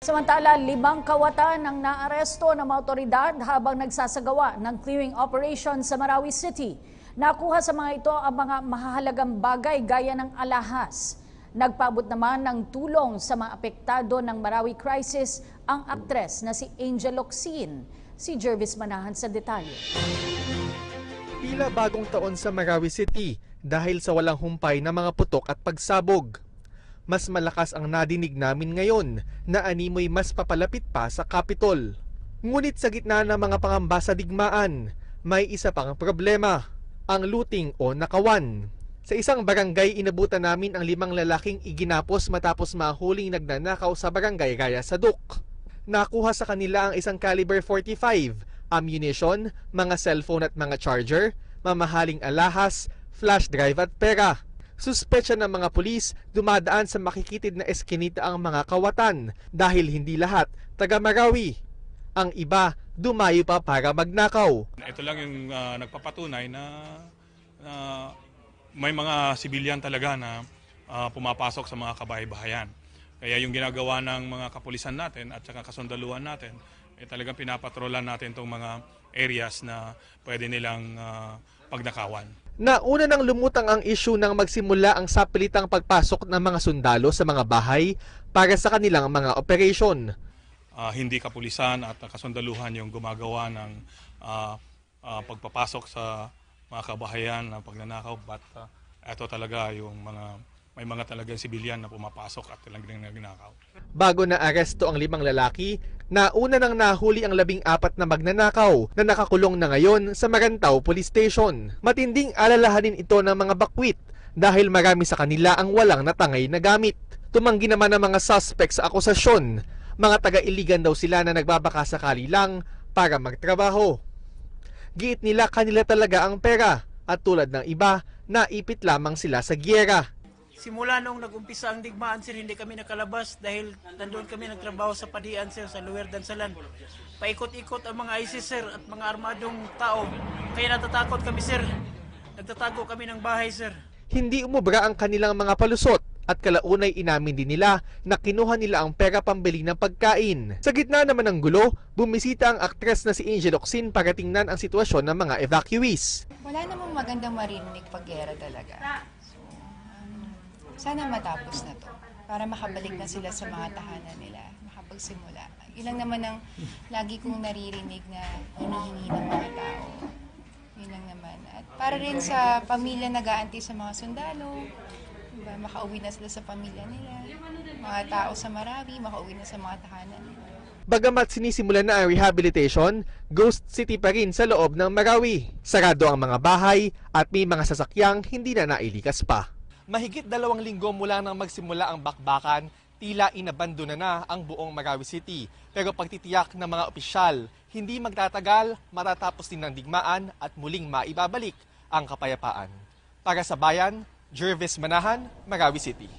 Samantala, 5 kawatan ang naaresto ng mga otoridad habang nagsasagawa ng clearing operation sa Marawi City. Nakuha sa mga ito ang mga mahahalagang bagay gaya ng alahas. Nagpaabot naman ng tulong sa mga apektado ng Marawi crisis ang aktres na si Angel Locsin. Si Jervis Manahan sa detalye. Tila bagong taon sa Marawi City dahil sa walang humpay na mga putok at pagsabog. Mas malakas ang nadinig namin ngayon na animoy mas papalapit pa sa Capitol. Ngunit sa gitna ng mga pangamba sa digmaan, may isa pang problema, ang looting o nakawan. Sa isang barangay, inabutan namin ang 5 lalaking iginapos matapos mahuling nagnanakaw sa barangay Raya Saduk. Nakuha sa kanila ang isang caliber 45, ammunition, mga cellphone at mga charger, mamahaling alahas, flash drive at pera. Suspetsya ng mga pulis, dumadaan sa makikitid na eskinita ang mga kawatan dahil hindi lahat taga Marawi. Ang iba, dumayo pa para magnakaw. Ito lang yung nagpapatunay na may mga sibilyan talaga na pumapasok sa mga kabahay-bahayan. Kaya yung ginagawa ng mga kapulisan natin at saka kasundaluhan natin, talagang pinapatrolan natin itong mga areas na pwede nilang pagnakawan. Nauna nang lumutang ang issue nang magsimula ang sapilitang pagpasok ng mga sundalo sa mga bahay para sa kanilang mga operasyon. Hindi kapulisan at kasundaluhan yung gumagawa ng pagpapasok sa mga kabahayan ng pagnanakaw, but ito talaga yung may mga talagang sibilyan na pumapasok at talagang nagnanakaw. Bago na aresto ang 5 lalaki, nauna nang nahuli ang 14 na magnanakaw na nakakulong na ngayon sa Marantao Police Station. Matinding alalahanin ito ng mga bakwit dahil marami sa kanila ang walang natangay na gamit. Tumanggi naman ang mga suspect sa akusasyon. Mga taga-iligan daw sila na nagbabaka sakali lang para magtrabaho. Giit nila kanila talaga ang pera at tulad ng iba, naipit lamang sila sa giyera. Simula nung nag-umpisa ang digmaan, sir, hindi kami nakalabas dahil nandoon kami nagtrabaho sa padian, sir, sa Lower Dansalan. Paikot-ikot ang mga ISIS, sir, at mga armadong tao. Kaya natatakot kami, sir. Nagtatago kami ng bahay, sir. Hindi umubra ang kanilang mga palusot at kalaunay inamin din nila na kinuha nila ang pera pambili ng pagkain. Sa gitna naman ng gulo, bumisita ang aktres na si Angel Locsin para tingnan ang sitwasyon ng mga evacuees. Wala namang magandang marinig pag-gera talaga. Sana matapos na to para makabalik na sila sa mga tahanan nila, makapagsimula. Ilang naman ang lagi kong naririnig na hinihingi ng mga tao. Yun lang naman. At para rin sa pamilya nag-aanti sa mga sundalo, diba, makauwi na sila sa pamilya nila. Mga tao sa Marawi, makauwi na sa mga tahanan nila. Bagamat sinisimulan na ang rehabilitation, ghost city pa rin sa loob ng Marawi. Sarado ang mga bahay at may mga sasakyang hindi na nailikas pa. Mahigit 2 linggo mula nang magsimula ang bakbakan, tila inabandona na ang buong Marawi City. Pero pagtitiyak ng mga opisyal, hindi magtatagal, matatapos din ng digmaan at muling maibabalik ang kapayapaan. Para sa bayan, Jervis Manahan, Marawi City.